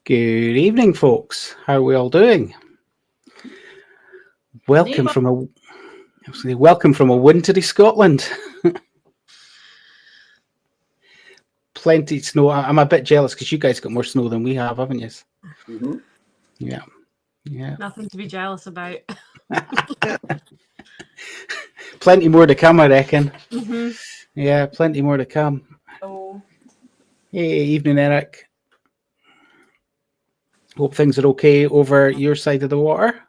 Good evening, folks. How are we all doing? Welcome from a wintry Scotland. Plenty of snow. I'm a bit jealous because you guys got more snow than we have, haven't you? Mm-hmm. Yeah. Nothing to be jealous about. Plenty more to come, I reckon. Mm-hmm. Yeah, plenty more to come. Oh. Hey, evening, Eric. Hope things are okay over your side of the water.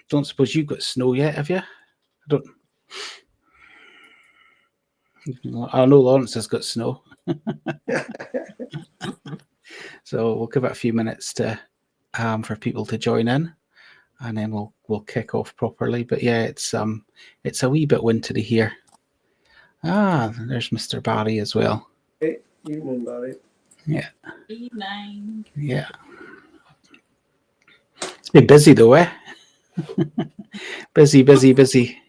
Don't suppose you've got snow yet, have you? I know Lawrence has got snow. So we'll give it a few minutes to for people to join in, and then we'll kick off properly. But yeah, it's a wee bit wintry here. There's Mr. Barry as well. Hey, evening, Barry. Yeah. Evening. Yeah. It's been busy though, eh? busy.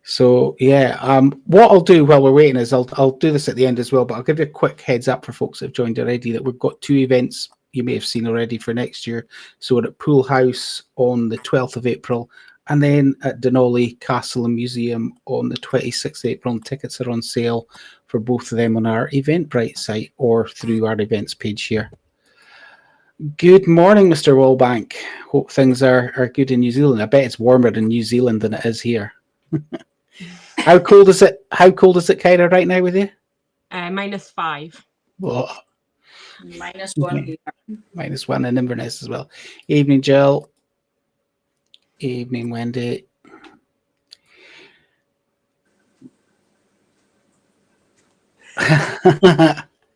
So yeah, what I'll do while we're waiting is I'll do this at the end as well, but I'll give you a quick heads up for folks that have joined already that we've got two events you may have seen already for next year. So we're at Pool House on the 12th of April, and then at Denali Castle and Museum on the 26th of April. And tickets are on sale for both of them on our Eventbrite site or through our events page here. Good morning, Mr. Wallbank. Hope things are good in New Zealand. I bet it's warmer in New Zealand than it is here. How cold is it? Kyra, right now with you? -5. Oh. -1 here. -1 in Inverness as well. Evening, Jill. Evening, Wendy.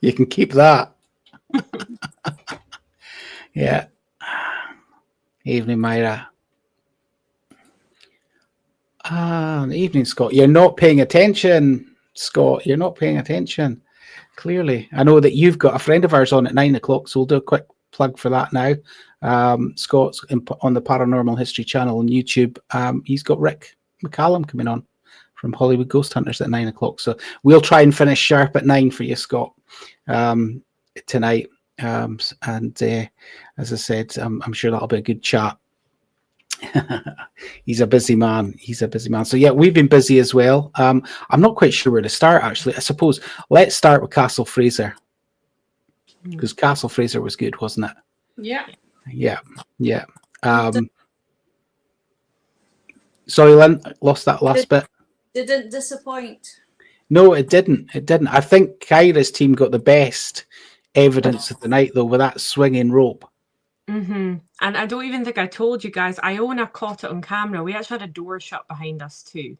You can keep that. Yeah. Evening, Myra. Evening, Scott. You're not paying attention, Scott. You're not paying attention. Clearly. I know that you've got a friend of ours on at 9 o'clock, so we'll do a quick plug for that now. Scott's on the Paranormal History channel on YouTube. He's got Rick McCallum coming on from Hollywood Ghost Hunters at 9 o'clock. So we'll try and finish sharp at 9 for you, Scott, tonight. As I said, I'm sure that'll be a good chat. He's a busy man. So yeah, we've been busy as well. I'm not quite sure where to start, actually. I suppose let's start with Castle Fraser, because Castle Fraser was good, wasn't it? Yeah. Sorry, Lynn, lost that last bit. Didn't disappoint. No, it didn't. I think Kyra's team got the best evidence of the night, though, with that swinging rope. Mm-hmm. And I don't even think I told you guys, Iona caught it on camera. We actually had a door shut behind us too.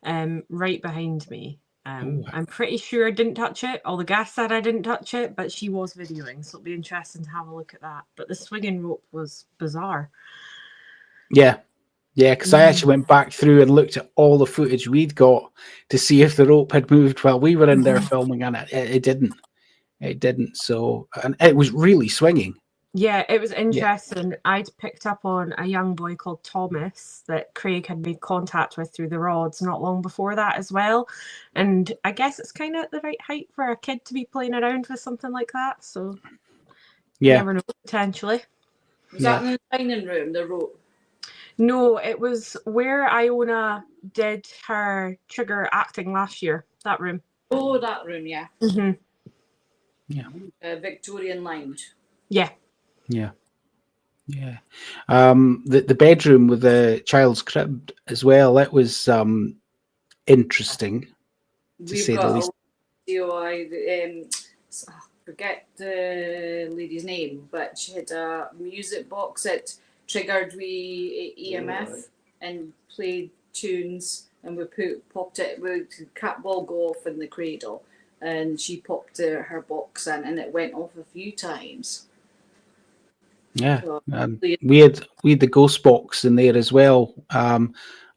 Right behind me. I'm pretty sure I didn't touch it. All the gas said I didn't touch it, but she was videoing, so it'll be interesting to have a look at that. But the swinging rope was bizarre. Yeah, because I actually went back through and looked at all the footage we'd got to see if the rope had moved while we were in there filming, and it didn't. It didn't. So, and it was really swinging. Yeah, it was interesting. Yeah. I'd picked up on a young boy called Thomas that Craig had made contact with through the rods not long before that as well. And I guess it's kind of at the right height for a kid to be playing around with something like that. So, you never know, potentially. Was that in the dining room, the rope? No, it was where Iona did her trigger acting last year, that room. Oh, that room, yeah. Mm-hmm. Yeah. Victorian lounge. Yeah. The bedroom with the child's crib as well, that was interesting, to say the least. I forget the lady's name, but she had a music box that triggered EMF and played tunes, and we popped it with cat ball go off in the cradle, and she popped her box in, and it went off a few times. Yeah, we had the ghost box in there as well,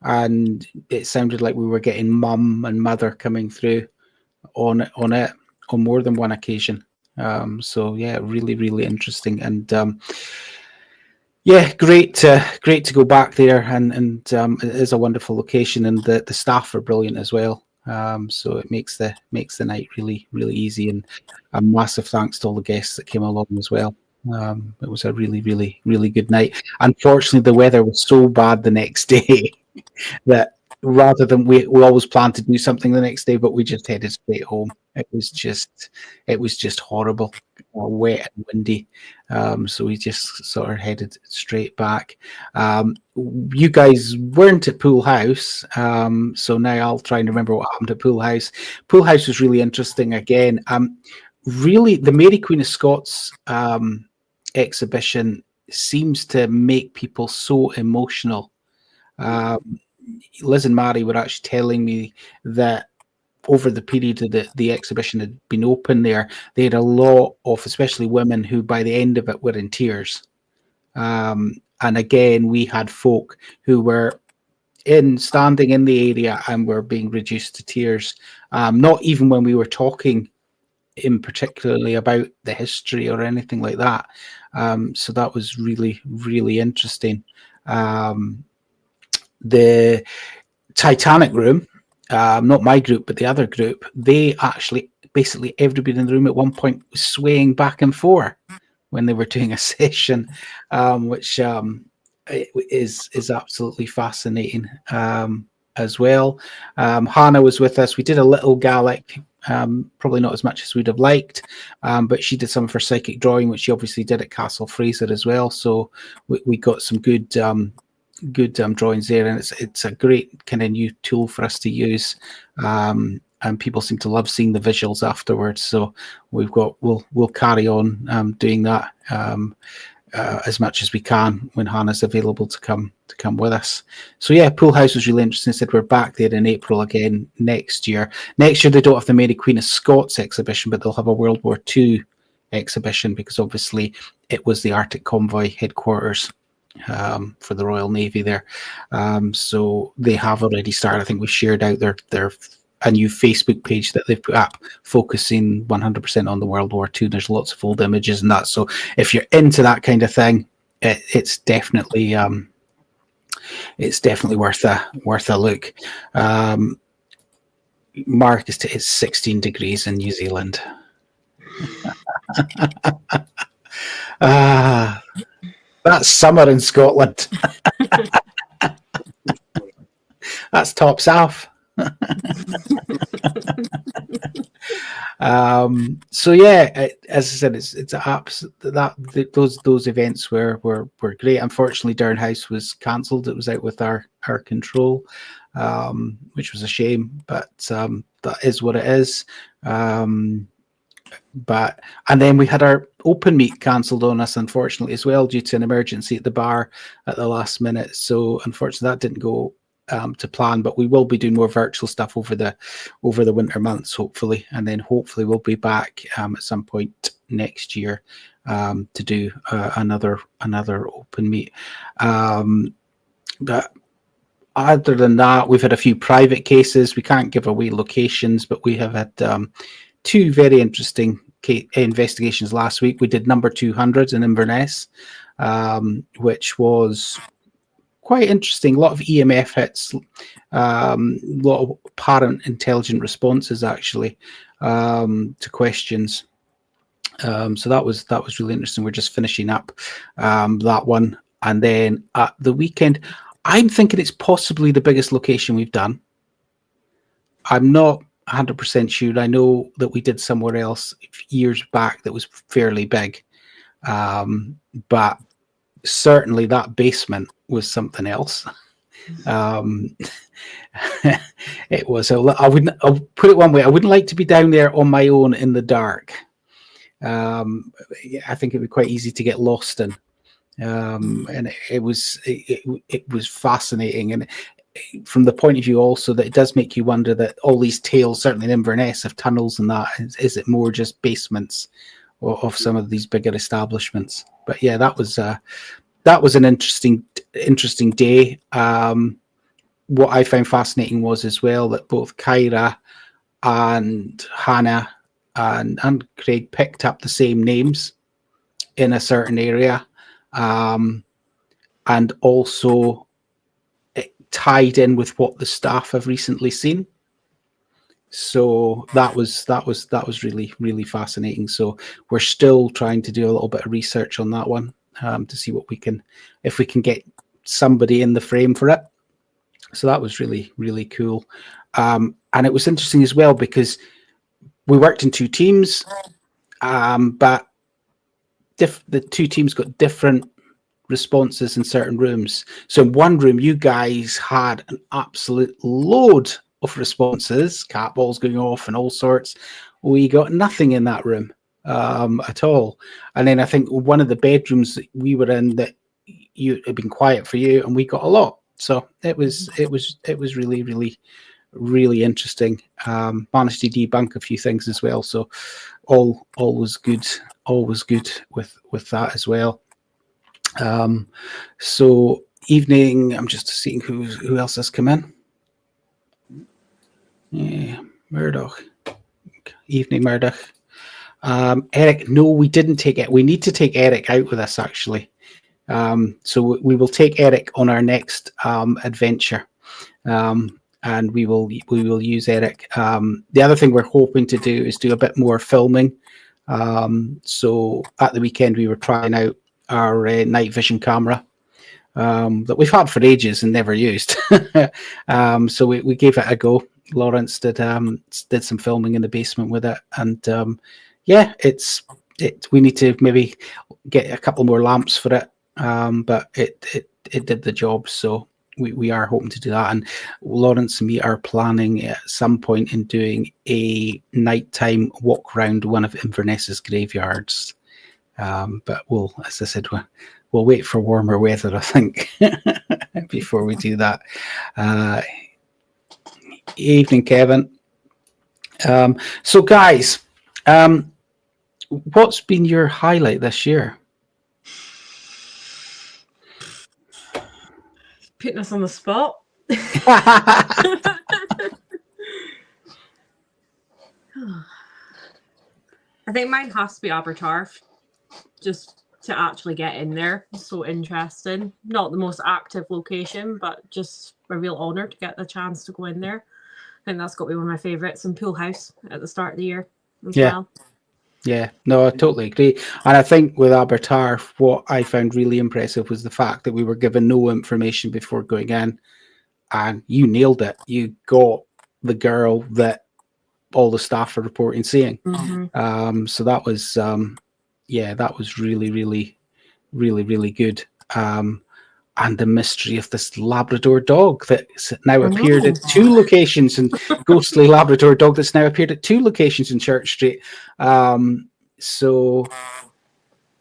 and it sounded like we were getting mum and mother coming through on it on more than one occasion. So yeah, really interesting, and great to go back there, and it is a wonderful location, and the staff are brilliant as well. So it makes the night really easy, and a massive thanks to all the guests that came along as well. It was a really good night. Unfortunately, the weather was so bad the next day that rather than we always planned to do something the next day, but we just headed straight home. It was just horrible, wet and windy. So we just sort of headed straight back. You guys weren't at Pool House, so now I'll try and remember what happened at Pool House. Pool House was really interesting again. Really, the Mary Queen of Scots exhibition seems to make people so emotional. Liz and Mary were actually telling me that over the period of the exhibition had been open there, they had a lot of, especially women, who by the end of it were in tears. And again, we had folk who were standing in the area and were being reduced to tears. Not even when we were talking in particularly about the history or anything like that. So that was really interesting. The Titanic room, not my group, but the other group, they actually, basically everybody in the room at one point was swaying back and forth when they were doing a session, which is absolutely fascinating as well. Hannah was with us. We did a little Gaelic, probably not as much as we'd have liked, but she did some of her psychic drawing, which she obviously did at Castle Fraser as well. So we got some good drawings there, and it's a great kind of new tool for us to use, and people seem to love seeing the visuals afterwards. So we'll carry on doing that as much as we can when Hannah's available to come with us. So yeah, Pool House was really interesting. I said we're back there in April again next year. Next year they don't have the Mary Queen of Scots exhibition, but they'll have a World War II exhibition, because obviously it was the Arctic Convoy headquarters for the Royal Navy there. So they have already started. I think we shared out their a new Facebook page that they've put up focusing 100% on the World War II. There's lots of old images and that. So if you're into that kind of thing, it's definitely worth a look. Mark, it's 16 degrees in New Zealand. That's summer in Scotland. That's top south. So yeah, as I said, it's those events were great. Unfortunately, Down House was cancelled. It was out with our control, which was a shame, but that is what it is. But and then we had our open meet cancelled on us, unfortunately, as well, due to an emergency at the bar at the last minute. So unfortunately that didn't go to plan, but we will be doing more virtual stuff over the winter months, hopefully, and then hopefully we'll be back at some point next year to do another open meet. But other than that, we've had a few private cases. We can't give away locations, but we have had two very interesting investigations last week. We did number 200 in Inverness, which was quite interesting. A lot of EMF hits, a lot of apparent intelligent responses actually to questions. So that was really interesting. We're just finishing up that one, and then at the weekend, I'm thinking it's possibly the biggest location we've done. I'm not 100% sure. I know that we did somewhere else years back that was fairly big, but certainly that basement was something else. It was. I'll put it one way. I wouldn't like to be down there on my own in the dark. I think it'd be quite easy to get lost in. And it was fascinating, and from the point of view also that it does make you wonder that all these tales, certainly in Inverness, of tunnels and that, is it more just basements of some of these bigger establishments? But yeah, that was an interesting day. What I found fascinating was as well that both Kyra and Hannah and Craig picked up the same names in a certain area, and also it tied in with what the staff have recently seen. So that was really, really fascinating. So we're still trying to do a little bit of research on that one, to see if we can get somebody in the frame for it. So that was really, really cool. And it was interesting as well because we worked in 2 teams, but the 2 teams got different responses in certain rooms. So in one room, you guys had an absolute load of responses, cat balls going off and all sorts. We got nothing in that room at all. And then I think one of the bedrooms that we were in, that you had been quiet for you, and we got a lot. So it was really, really, really interesting. Managed to debunk a few things as well. So always good with that as well. So evening, I'm just seeing who else has come in. Yeah, Murdoch. Evening, Murdoch. Eric, no, we didn't take it. We need to take Eric out with us, actually. So we will take Eric on our next adventure, and we will use Eric. The other thing we're hoping to do is do a bit more filming. So at the weekend we were trying out our night vision camera that we've had for ages and never used. So we gave it a go. Lawrence did some filming in the basement with it, and yeah, we need to maybe get a couple more lamps for it, but it did the job. So we are hoping to do that, and Lawrence and me are planning at some point in doing a nighttime walk around one of Inverness's graveyards. But we'll, as I said, we'll wait for warmer weather, I think, before we do that. Evening, Kevin. So guys, what's been your highlight this year? Putting us on the spot. I think mine has to be Abertarf, just to actually get in there. So interesting. Not the most active location, but just a real honour to get the chance to go in there. I think that's got to be one of my favourites. And Pool House at the start of the year as well. Yeah, no, I totally agree. And I think with Abertarf, what I found really impressive was the fact that we were given no information before going in, and you nailed it. You got the girl that all the staff are reporting seeing. Mm-hmm. So that was, that was really, really, really, really good. And the mystery of this Labrador dog that's now appeared at 2 locations, and ghostly Labrador dog that's now appeared at 2 locations in Church Street. So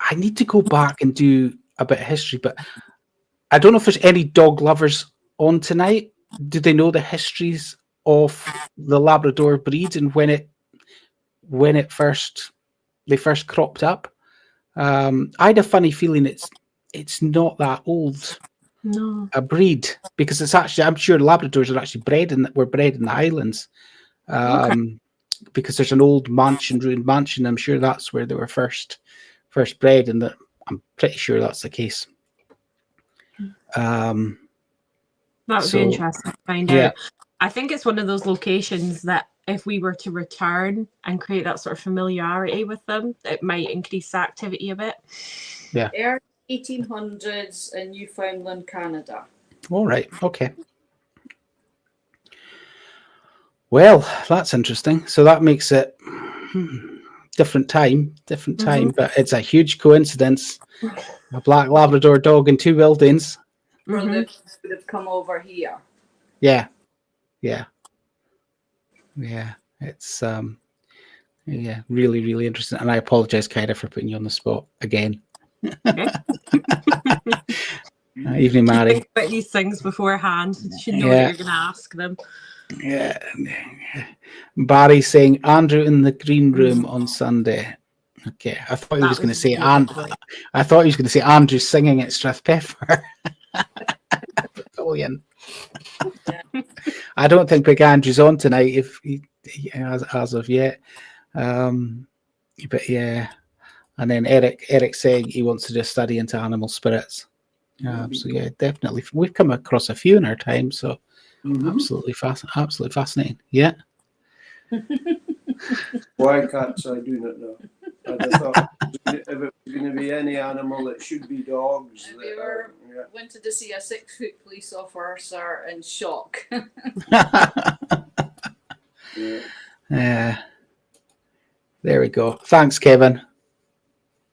I need to go back and do a bit of history, but I don't know if there's any dog lovers on tonight. Do they know the histories of the Labrador breed and when they first cropped up? I had a funny feeling it's not that old. No. A breed, because it's actually, I'm sure Labradors are actually were bred in the Highlands, because there's an old ruined mansion. I'm sure that's where they were first bred, and I'm pretty sure that's the case. That would be interesting to find out. I think it's one of those locations that if we were to return and create that sort of familiarity with them, it might increase the activity a bit. Yeah. Early 1800s in Newfoundland, Canada. All right. Okay. Well, that's interesting. So that makes it different time, but it's a huge coincidence. A black Labrador dog in 2 buildings. Or they would have come over here. Yeah. It's really, really interesting. And I apologize, Kyra, for putting you on the spot again. Evening, Mary. Think about these things beforehand. You should know what you're going to ask them. Yeah. Barry saying Andrew in the green room on Sunday. Okay, I thought he was going to say I thought he was going to say Andrew singing at Strathpeffer. Brilliant. I don't think Big Andrew's on tonight, if he as of yet. But yeah. And then Eric saying he wants to just study into animal spirits. So yeah, definitely. We've come across a few in our time, so absolutely fascinating. Yeah. Why cats, I do not know. I thought if it was going to be any animal, it should be dogs. Have you ever wanted to see a 6-foot police officer in shock? Yeah. There we go. Thanks, Kevin.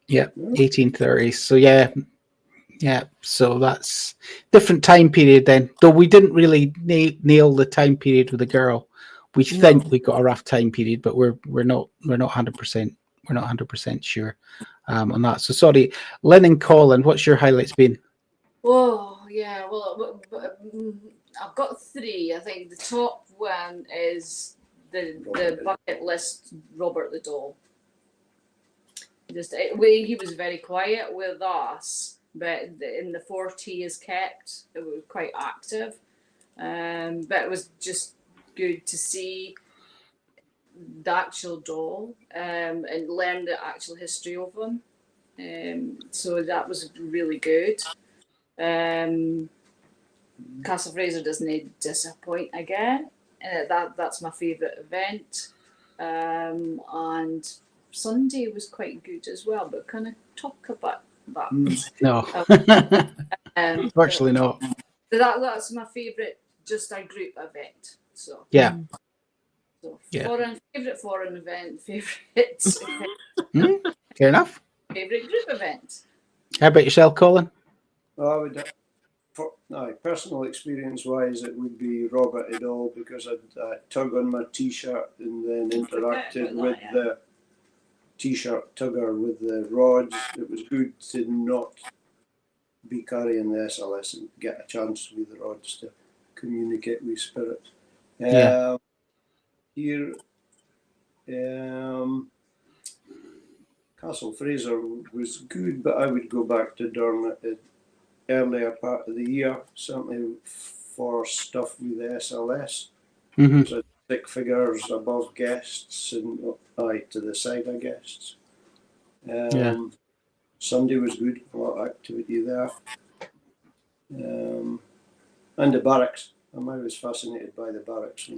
Yeah, 1830s. So yeah. So that's different time period then. Though we didn't really nail the time period with the girl. We think we got a rough time period, but we're not 100%. We're not 100% sure on that. So sorry, Lynn and Colin, what's your highlights been? Oh yeah, well, I've got 3. I think the top one is the bucket list Robert the Doll. He was very quiet with us, but in the fort he is kept, it was quite active. But it was just good to see the actual doll and learn the actual history of him. So that was really good. Castle Fraser doesn't disappoint again. That's my favourite event. And Sunday was quite good as well, but can I talk about that? No. Virtually not. That's my favourite, just a group event. So yeah. So favourite foreign event, favourite fair enough. Favourite group event. How about yourself, Colin? Well, I would, personal experience wise, it would be Robert et al. Because I'd tug on my t-shirt and then interacted with the t-shirt tugger with the rods. It was good to not be carrying the SLS and get a chance with the rods to communicate with spirits. Here, Castle Fraser was good, but I would go back to Durham at the earlier part of the year, certainly for stuff with the SLS. So stick figures above guests and to the side of guests. Sunday was good, a lot of activity there. And the barracks. I was fascinated by the barracks.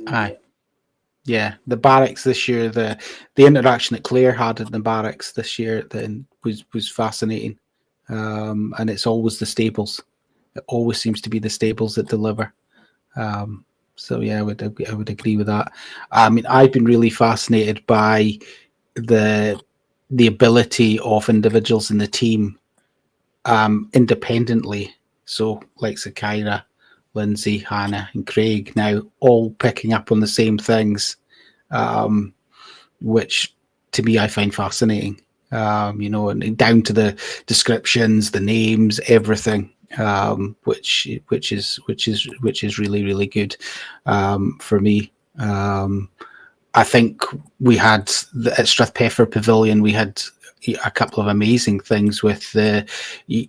Yeah, the barracks this year, the interaction that Claire had in the barracks this year then was fascinating. And it's always the stables. It always seems to be the stables that deliver. So yeah, I would agree with that. I mean, I've been really fascinated by the ability of individuals in the team independently. So like Sakira, Lindsay, Hannah, and Craig now all picking up on the same things, which to me I find fascinating. And down to the descriptions, the names, everything, which is really, really good for me. I think we had at Strathpeffer Pavilion, we had a couple of amazing things with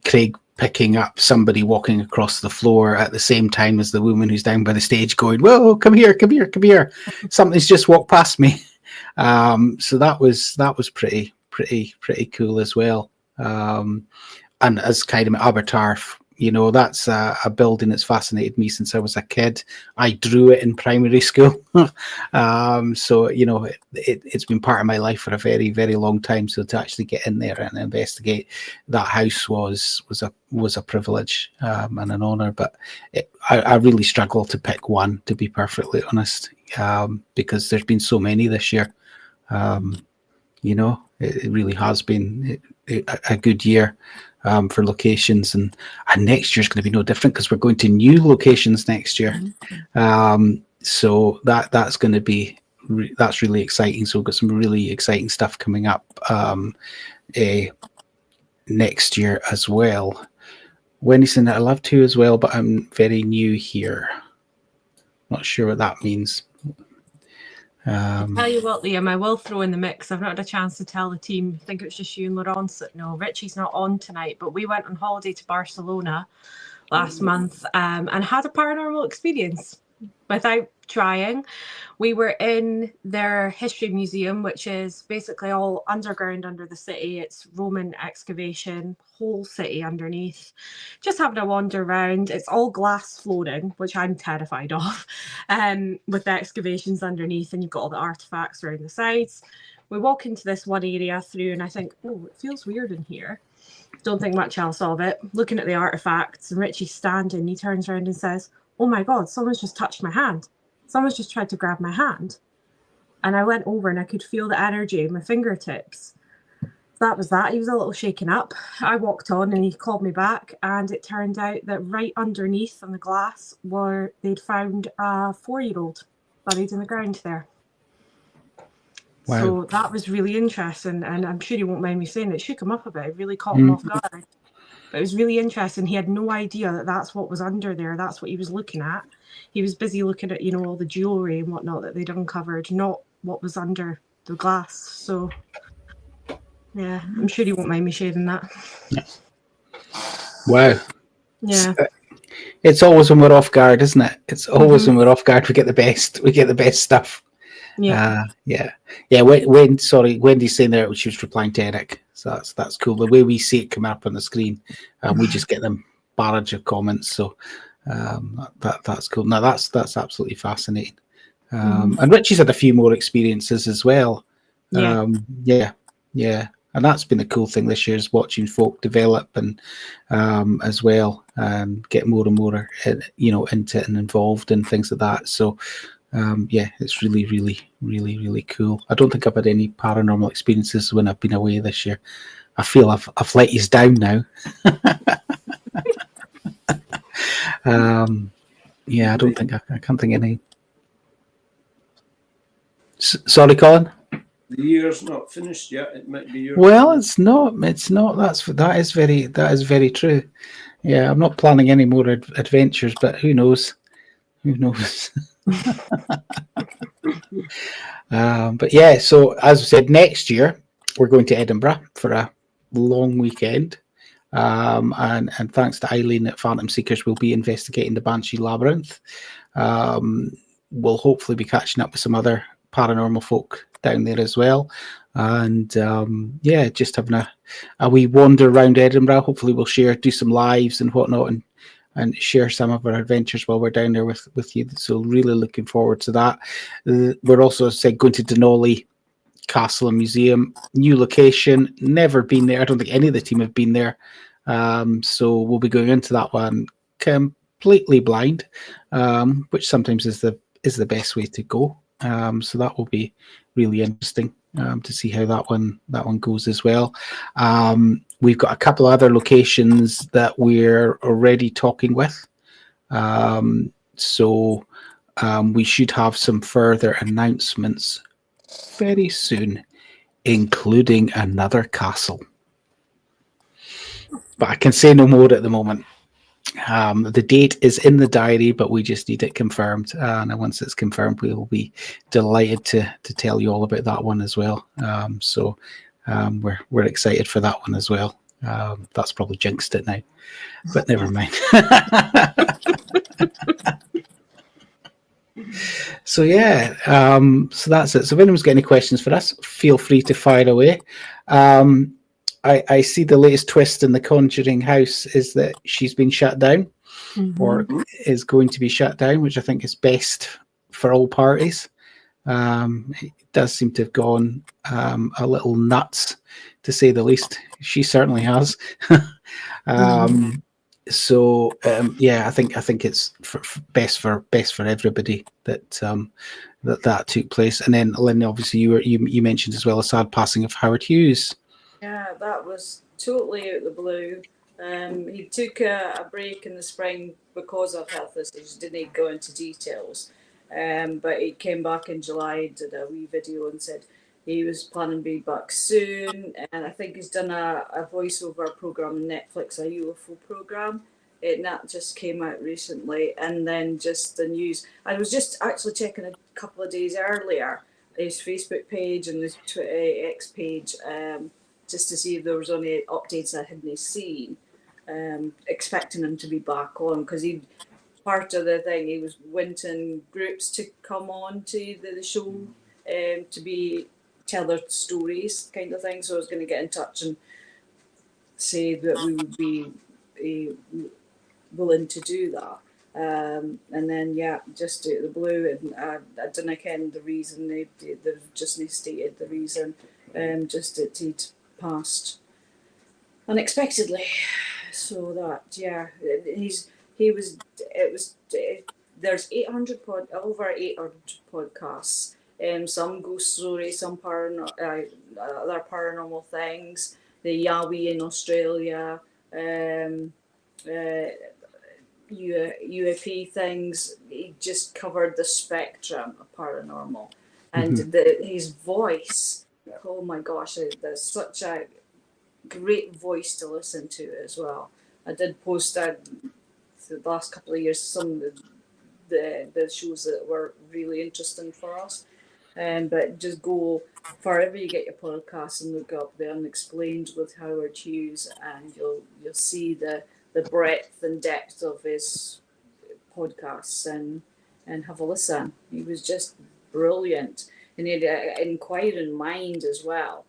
Craig picking up somebody walking across the floor at the same time as the woman who's down by the stage going, "Whoa, come here. Something's just walked past me." So that was pretty cool as well. And as kind of Abertarf, that's a building that's fascinated me since I was a kid. I drew it in primary school. So, it's been part of my life for a very, very long time. So to actually get in there and investigate that house was a privilege and an honor. But I really struggle to pick one, to be perfectly honest, because there's been so many this year. It really has been a good year for locations, and next year's going to be no different because we're going to new locations next year. So that's going to be that's really exciting. So we've got some really exciting stuff coming up next year as well. Wendy said I love to as well, but I'm very new here. Not sure what that means. Tell you what, Liam, I will throw in the mix. I've not had a chance to tell the team. I think it was just you and Laurence that know. Richie's not on tonight, but we went on holiday to Barcelona last month and had a paranormal experience. without trying. We were in their history museum, which is basically all underground under the city. It's Roman excavation, whole city underneath. Just having a wander around. It's all glass flooring, which I'm terrified of, with the excavations underneath, and you've got all the artifacts around the sides. We walk into this one area through, and I think, oh, it feels weird in here. Don't think much else of it. Looking at the artifacts, and Richie's standing. He turns around and says, "Oh my God, someone's just touched my hand. Someone's just tried to grab my hand." And I went over and I could feel the energy in my fingertips. That was that. He was a little shaken up. I walked on and he called me back, and it turned out that right underneath on the glass they'd found a 4-year-old buried in the ground there. Wow. So that was really interesting, and I'm sure you won't mind me saying it shook him up a bit. It really caught him off guard. But it was really interesting. He had no idea that that's what was under there. That's what he was looking at. He was busy looking at, all the jewellery and whatnot that they'd uncovered, not what was under the glass. So, yeah, I'm sure you won't mind me sharing that. Wow. Yeah. It's always when we're off guard, isn't it? It's always when we're off guard we get the best. We get the best stuff. Yeah. Wendy's saying there she was replying to Eric, so that's cool. The way we see it come up on the screen, we just get them barrage of comments. So that's cool. No, that's absolutely fascinating. And Richie's had a few more experiences as well. Yeah, and that's been the cool thing this year is watching folk develop and as well, get more and more into it and involved and things like that. So. It's really, really, really, really cool. I don't think I've had any paranormal experiences when I've been away this year. I feel I've let you down now. I don't think I can't think of any. Sorry, Colin. The year's not finished yet. It might be your. Well, it's not. It's not. That is very true. Yeah, I'm not planning any more adventures, but who knows? Who knows? But yeah, so as I said, next year we're going to Edinburgh for a long weekend, and thanks to Eileen at Phantom Seekers, we'll be investigating the Banshee Labyrinth. We'll hopefully be catching up with some other paranormal folk down there as well, and just having a wee wander around Edinburgh. Hopefully we'll do some lives and whatnot, and share some of our adventures while we're down there with you. So really looking forward to that. We're also going to Denali Castle and Museum, new location, never been there. I don't think any of the team have been there. So we'll be going into that one completely blind, which sometimes is the best way to go. So that will be really interesting to see how that one goes as well. We've got a couple of other locations that we're already talking with. So we should have some further announcements very soon, including another castle. But I can say no more at the moment. The date is in the diary, but we just need it confirmed. And once it's confirmed, we will be delighted to tell you all about that one as well. We're excited for that one as well. That's probably jinxed it now, but never mind. So that's it. So if anyone's got any questions for us, feel free to fire away. I see the latest twist in the Conjuring house is that she's been shut down or is going to be shut down, which I think is best for all parties. It does seem to have gone a little nuts, to say the least. She certainly has. I think it's best for everybody that took place. And then Lynn, obviously you mentioned as well a sad passing of Howard Hughes. Yeah, that was totally out of the blue. He took a break in the spring because of health issues. Didn't go into details, but he came back in July, did a wee video and said he was planning to be back soon. And I think he's done a voiceover program on Netflix, a UFO program. And that just came out recently. And then just the news. I was just actually checking a couple of days earlier his Facebook page and his Twitter X page. Just to see if there was any updates I hadn't seen, expecting him to be back on, because he part of the thing, he was wanting groups to come on to the show to tell their stories, kind of thing. So I was going to get in touch and say that we would be willing to do that. And then, just out of the blue, and I didn't ken the reason, they've just stated the reason, just that he'd passed unexpectedly. So that, there's over 800 podcasts, some ghost stories, some other paranormal things, the Yahweh in Australia, UAP things. He just covered the spectrum of paranormal, and his voice, oh my gosh, there's such a great voice to listen to as well. I did post the last couple of years some of the shows that were really interesting for us, but just go wherever you get your podcasts and look up The Unexplained with Howard Hughes, and you'll see the breadth and depth of his podcasts, and have a listen. He was just brilliant, and he had an inquiring mind as well.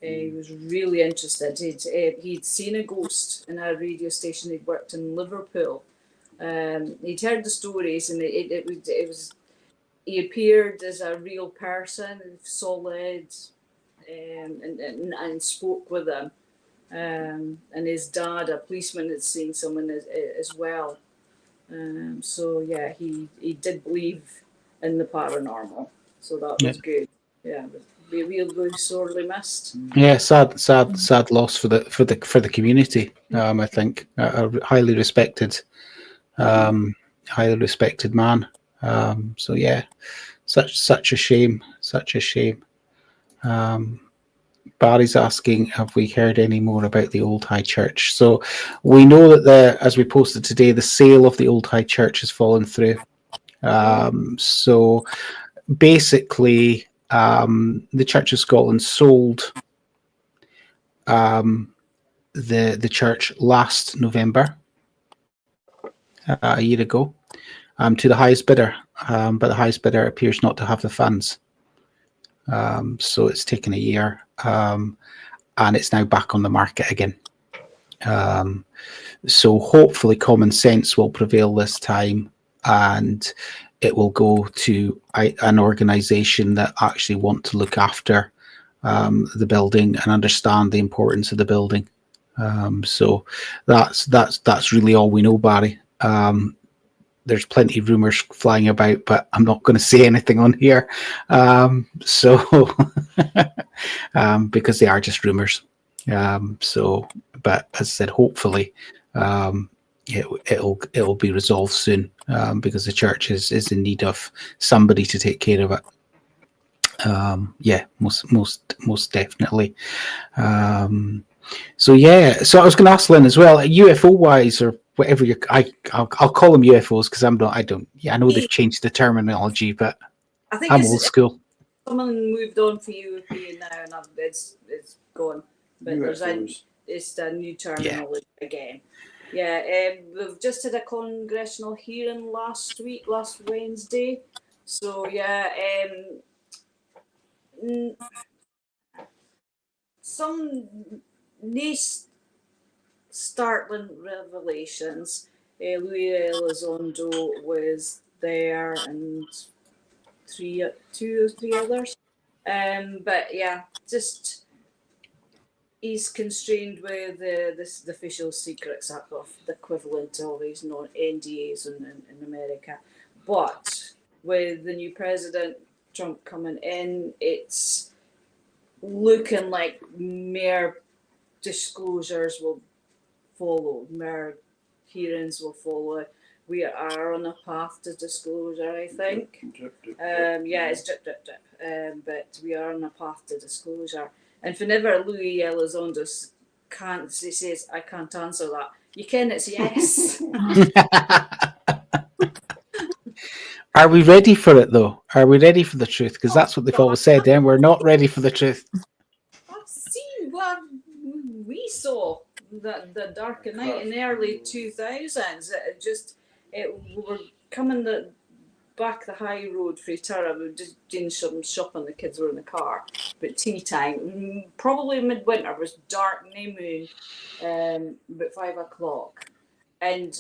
He was really interested. He'd seen a ghost in a radio station. He'd worked in Liverpool. He'd heard the stories, and it was. He appeared as a real person, solid, and spoke with them. And his dad, a policeman, had seen someone as well. So yeah, he did believe in the paranormal. So that was good. Yeah, we really sorely missed. Yeah, sad loss for the community. I think a highly respected man. So yeah, such a shame. Barry's asking, have we heard any more about the Old High Church? So we know that as we posted today, the sale of the Old High Church has fallen through. So basically, the Church of Scotland sold the church last November, a year ago, to the highest bidder, but the highest bidder appears not to have the funds. So it's taken a year, and it's now back on the market again. So hopefully common sense will prevail this time, and it will go to an organisation that actually want to look after the building and understand the importance of the building. So that's really all we know, Barry. There's plenty of rumours flying about, but I'm not going to say anything on here. Because they are just rumours. But as I said, hopefully it'll be resolved soon, because the church is in need of somebody to take care of it. Most definitely. So I was going to ask Lynn as well, UFO wise, or whatever I'll call them UFOs, because I know they've changed the terminology, but I think I'm old school. Someone moved on for UFO now, and it's gone. But it's a new terminology again. Yeah, we've just had a congressional hearing last Wednesday. So some nice startling revelations. Louis Elizondo was there, and two or three others. But yeah, just he's constrained with the Official Secrets Act, of the equivalent of these NDAs in America. But with the new president, Trump, coming in, it's looking like mere disclosures will follow, mere hearings will follow. We are on a path to disclosure, I think. It's drip. But we are on a path to disclosure. And whenever Louis Elizondo says, I can't answer that, you can, it's yes. Are we ready for it, though? Are we ready for the truth? Because that's what they've always said, and we're not ready for the truth. I've seen what we saw the dark night in the early 2000s. we were coming back the high road for Tara. We were just doing some shopping. The kids were in the car. But tea time, probably midwinter, was dark, no moon, about 5 o'clock. And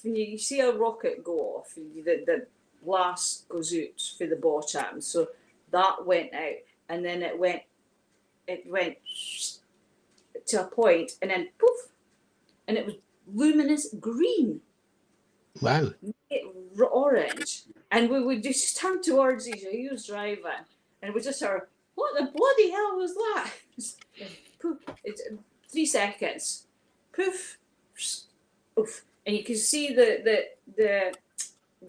when you see a rocket go off, the blast goes out for the bottom. So that went out, and then it went to a point, and then poof, and it was luminous green. Wow. Orange. And we would just turn towards each other. He was driving, and we just heard, what the bloody hell was that? Poof. It's 3 seconds. Poof. Oof. And you can see the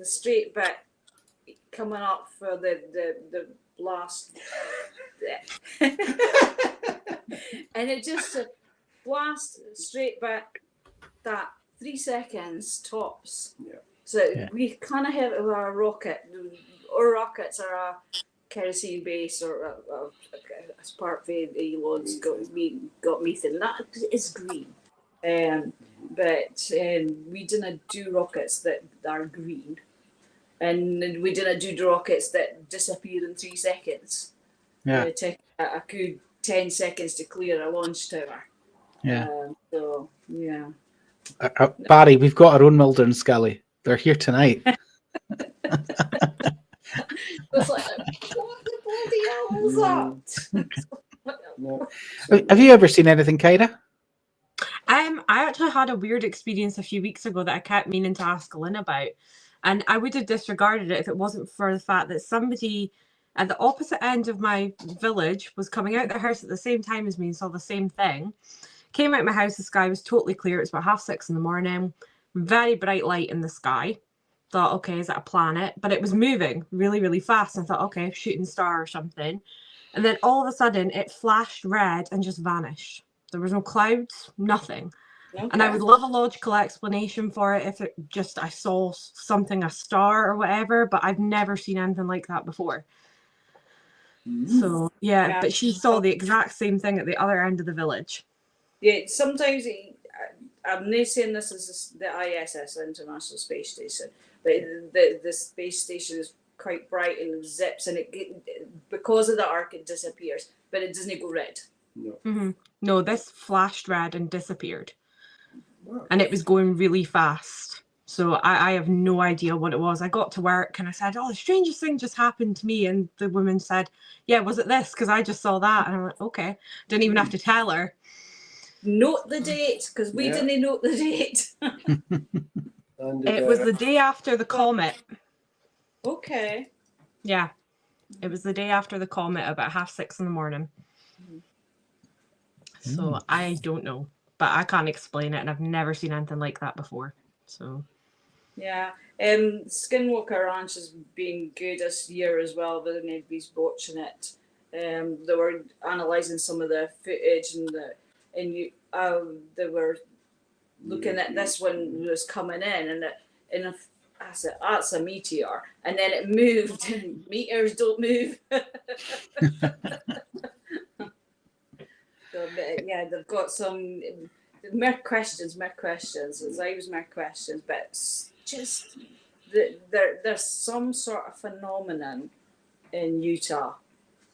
straight bit coming up for the blast. And it just blast straight back that 3 seconds tops. Yeah. So we kind of have our rocket. Our rockets are a kerosene base or as part of the Elon's got methane. That is green. But we didn't do rockets that are green. And we didn't do rockets that disappear in 3 seconds. Yeah. It took a good 10 seconds to clear a launch tower. Yeah. So, yeah. Barry, we've got our own Mulder and Scully. They're here tonight. It was like, what the bloody hell was that? No. Have you ever seen anything, Kyra? I actually had a weird experience a few weeks ago that I kept meaning to ask Lynn about. And I would have disregarded it if it wasn't for the fact that somebody at the opposite end of my village was coming out their house at the same time as me and saw the same thing. Came out my house, the sky was totally clear. It was about 6:30 in the morning. Very bright light in the sky. Thought, okay, is that a planet? But it was moving really, really fast. I thought, okay, shooting star or something. And then all of a sudden it flashed red and just vanished. There was no clouds, nothing. Okay. And I would love a logical explanation for it if it just I saw something, a star or whatever, but I've never seen anything like that before. So, yeah, but she saw the exact same thing at the other end of the village. Yeah, sometimes I'm not saying this is the ISS, International Space Station, but the space station is quite bright and zips, and because of the arc it disappears, but it doesn't go red. No. Mm-hmm. No, this flashed red and disappeared. Wow. And it was going really fast. So I have no idea what it was. I got to work and I said, oh, the strangest thing just happened to me. And the woman said, yeah, was it this? Because I just saw that. And I'm like, okay. Didn't even have to tell her. Note the date, because we didn't note the date. It was the day after the comet. Okay. Yeah. It was the day after the comet, about 6:30 in the morning. So I don't know, but I can't explain it, and I've never seen anything like that before. So yeah, Skinwalker Ranch has been good this year as well, but nobody's watching it. They were analysing some of the footage, they were looking at this one was coming in, and I said, that's a meteor, and then it moved. And meteors don't move. So, yeah, they've got some more questions. There's always more questions, but it's just there's some sort of phenomenon in Utah,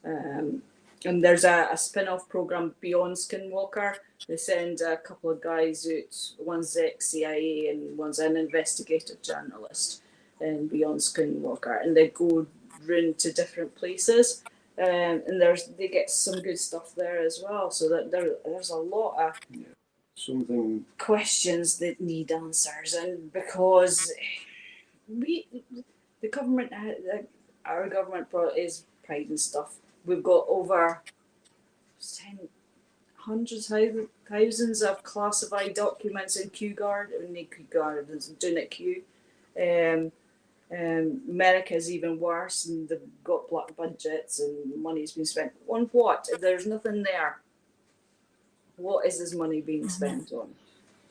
and there's a spin-off program beyond Skinwalker. They send a couple of guys out. One's ex-CIA and one's an investigative journalist, and beyond Skinwalker, and they go round to different places. And they get some good stuff there as well. So that there's a lot of questions that need answers, and because the government, our government is hiding stuff. We've got over hundreds, thousands of classified documents in doing it Q. America's even worse, and they've got black budgets and money's been spent on what? If there's nothing there, what is this money being spent on?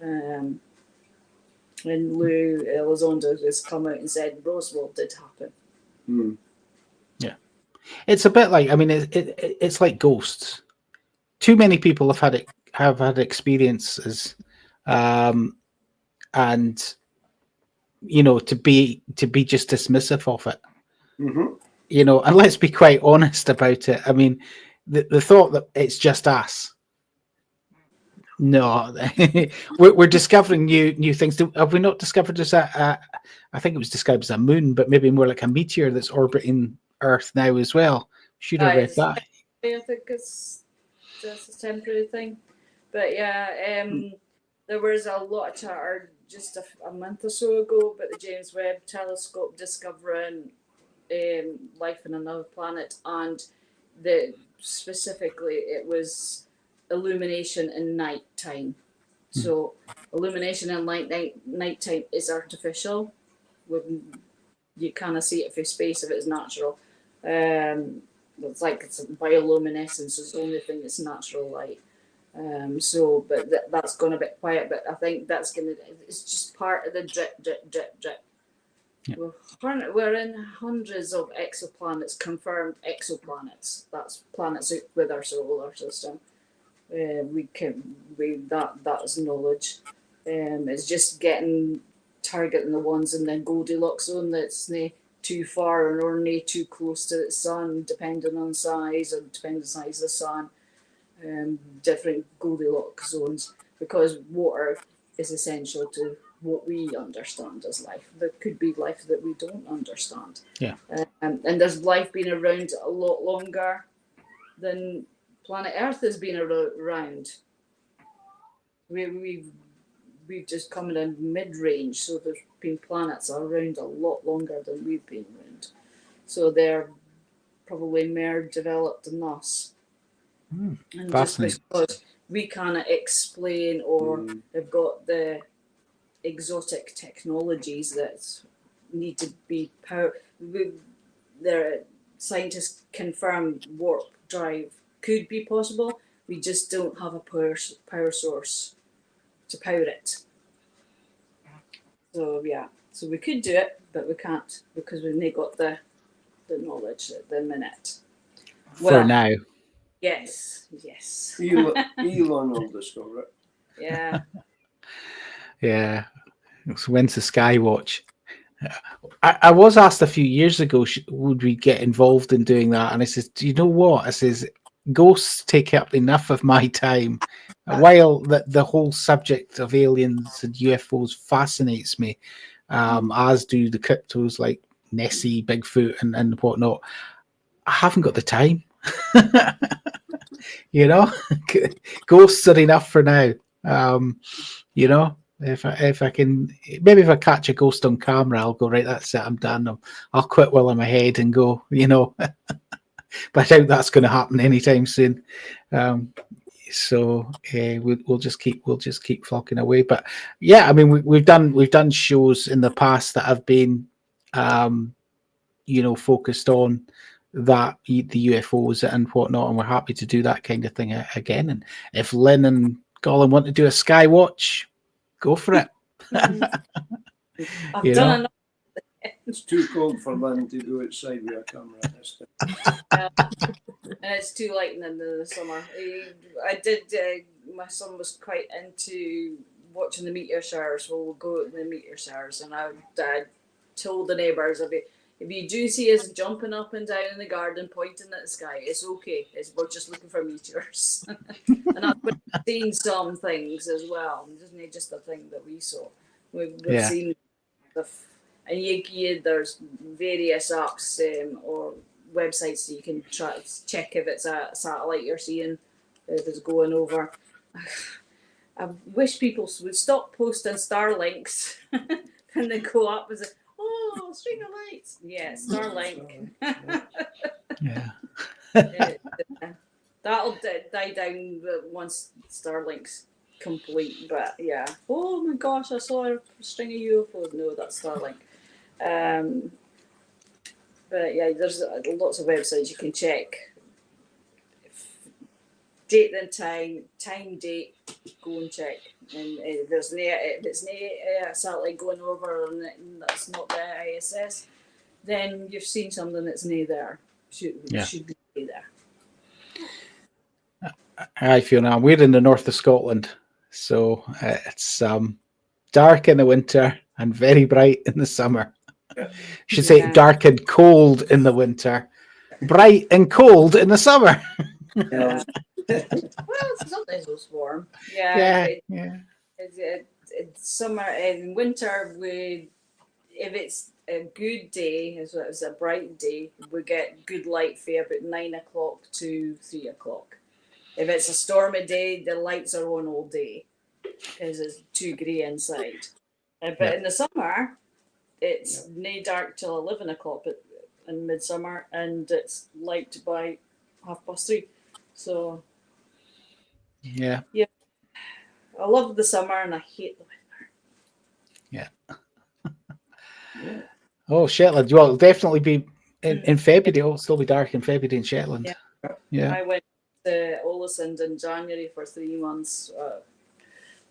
And Lou Elizondo has come out and said Roswell did happen. Yeah, it's a bit like, I mean, it's like ghosts. Too many people have had experiences, and to be just dismissive of it. Mm-hmm. And let's be quite honest about it. I mean, the thought that it's just us. No, we're discovering new things. Have we not discovered there's I think it was described as a moon, but maybe more like a meteor that's orbiting Earth now as well. Should have read that. I think it's just a temporary thing. But yeah, there was a lot of chatter just a month or so ago about the James Webb Telescope discovering life on another planet, and specifically it was illumination in night time. So illumination in night time is artificial. You kind of see it from space if it's natural. It's like it's bioluminescence is the only thing that's natural light. But that's gone a bit quiet. But I think it's just part of the drip. Yeah. We're in hundreds of exoplanets, confirmed exoplanets. That's planets with our solar system. That is knowledge. It's just targeting the ones in the Goldilocks zone that's not too far or not too close to the sun, depending on size or depending on the size of the sun. Different Goldilocks zones, because water is essential to what we understand as life. There could be life that we don't understand. Yeah. And there's life been around a lot longer than planet Earth has been around. We've just come in a mid-range, so there's been planets around a lot longer than we've been around. So they're probably more developed than us. And just because we cannot explain or have got the exotic technologies that need to be their scientists confirm warp drive could be possible. We just don't have a power source to power it. So yeah, so we could do it, but we can't because we've not got the knowledge at the minute. For now. Yes. Elon will discover it. Yeah. Yeah. So when's the Skywatch? I was asked a few years ago, would we get involved in doing that? And I says, do you know what? I says, ghosts take up enough of my time. While the whole subject of aliens and UFOs fascinates me, as do the cryptos like Nessie, Bigfoot, and whatnot, I haven't got the time. Ghosts are enough for now. If I can, maybe if I catch a ghost on camera, I'll go, right, that's it, I'm done. I'll quit while I'm ahead and go, but I doubt that's going to happen anytime soon. So we'll just keep flocking away. But yeah, I mean, we've done shows in the past that have been, focused on that, the UFOs and whatnot, and we're happy to do that kind of thing again. And if Lynn and Colin want to do a Skywatch, go for it. I've done enough. It's too cold for Lynn to do outside with a camera this time. And it's too late in the summer. My son was quite into watching the meteor showers, so we'll go to the meteor showers, and I told the neighbours, if you do see us jumping up and down in the garden pointing at the sky, it's okay. We're just looking for meteors. And I've seen some things as well. It isn't just the thing that we saw. We've seen and there's various apps or websites that you can try to check if it's a satellite you're seeing, if it's going over. I wish people would stop posting Starlinks and they go up as a string of lights. Yeah, Starlink. Yeah. That'll die down once Starlink's complete. But yeah. Oh my gosh, I saw a string of UFOs. No, that's Starlink. But yeah, there's lots of websites you can check. Date and time, date, go and check. And if it's a satellite going over and that's not the ISS, then you've seen something that's near there. Should be there. Hi Fiona, we're in the north of Scotland, so it's dark in the winter and very bright in the summer. Yeah. Should say dark and cold in the winter, bright and cold in the summer. Yeah. Well, sometimes it's warm. Yeah. Yeah. It's summer and winter. If it's a good day, as well as a bright day, we get good light for about 9 o'clock to 3 o'clock. If it's a stormy day, the lights are on all day because it's too grey inside. But in the summer, it's nae dark till 11 o'clock in midsummer, and it's light by 3:30. So Yeah. I love the summer and I hate the winter. Yeah. Oh, Shetland. Well, it'll definitely be in February. It'll still be dark in February in Shetland. Yeah. I went to Olisund in January for 3 months,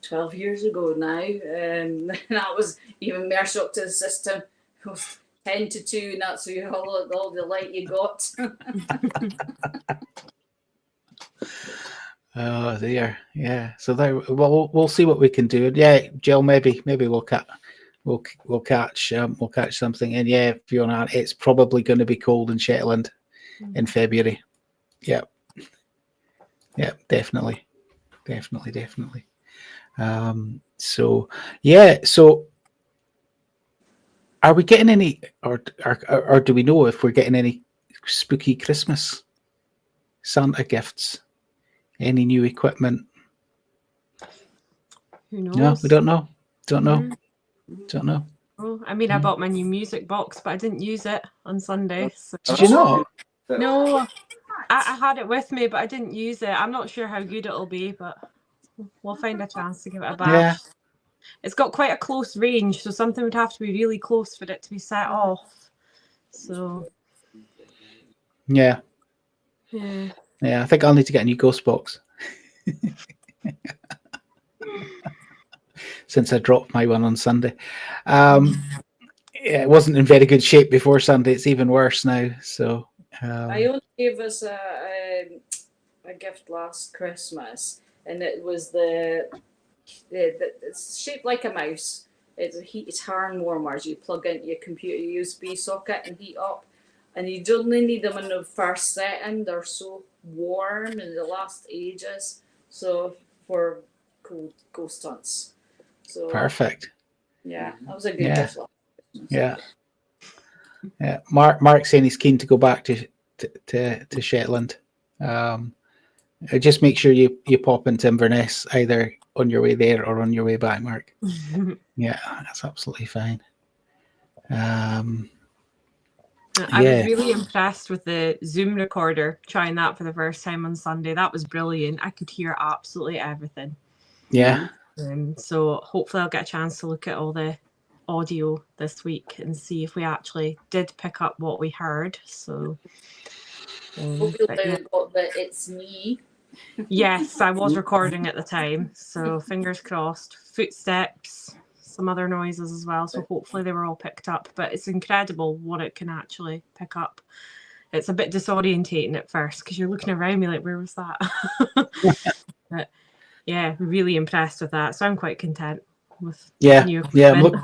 12 years ago now. And that was even more shock to the system. It was 10 to 2, and that's all the light you got. Oh dear, yeah. So there, well, we'll see what we can do. Yeah, Jill, maybe we'll catch something. And yeah, Fiona, it's probably going to be cold in Shetland in February. Yeah, definitely. So yeah, so are we getting any, or do we know if we're getting any spooky Christmas Santa gifts? Any new equipment? Who knows? No, we don't know. Don't know. Oh, I mean, I bought my new music box, but I didn't use it on Sunday. So. Did you not? No, I had it with me, but I didn't use it. I'm not sure how good it'll be, but we'll find a chance to give it a bash. Yeah. It's got quite a close range, so something would have to be really close for it to be set off. So. Yeah. Yeah, I think I'll need to get a new ghost box. Since I dropped my one on Sunday. It wasn't in very good shape before Sunday. It's even worse now. So I only gave us a gift last Christmas, and it was it's shaped like a mouse. It's hand warmers. You plug into your computer USB socket and heat up. And you only need them in the first setting. They're so warm and they last ages. So for cool ghost hunts. So perfect. Yeah, that was a good gift. Yeah. Mark's saying he's keen to go back to Shetland. Just make sure you pop into Inverness either on your way there or on your way back, Mark. Yeah, that's absolutely fine. I was really impressed with the Zoom recorder, trying that for the first time on Sunday. That was brilliant. I could hear absolutely everything. Yeah. So hopefully I'll get a chance to look at all the audio this week and see if we actually did pick up what we heard. So it's me. Yes, I was recording at the time. So fingers crossed. Footsteps, some other noises as well, so hopefully they were all picked up. But it's incredible what it can actually pick up. It's a bit disorientating at first because you're looking around me like, where was that? But yeah, really impressed with that. So I'm quite content with new equipment.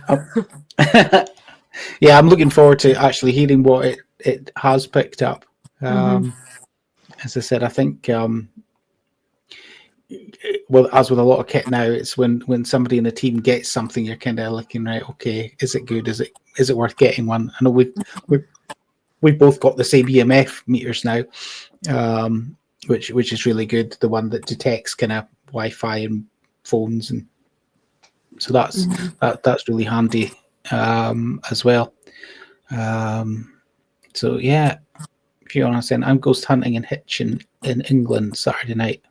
I'm looking forward to actually hearing what it has picked up. As I said, I think well, as with a lot of kit now, it's when somebody in the team gets something, you're kind of looking, right, okay, is it good? Is it worth getting one? I know we've both got the same EMF meters now, which is really good. The one that detects kind of Wi-Fi and phones, and so that's really handy as well. So yeah, Fiona saying I'm ghost hunting in Hitchin in England Saturday night.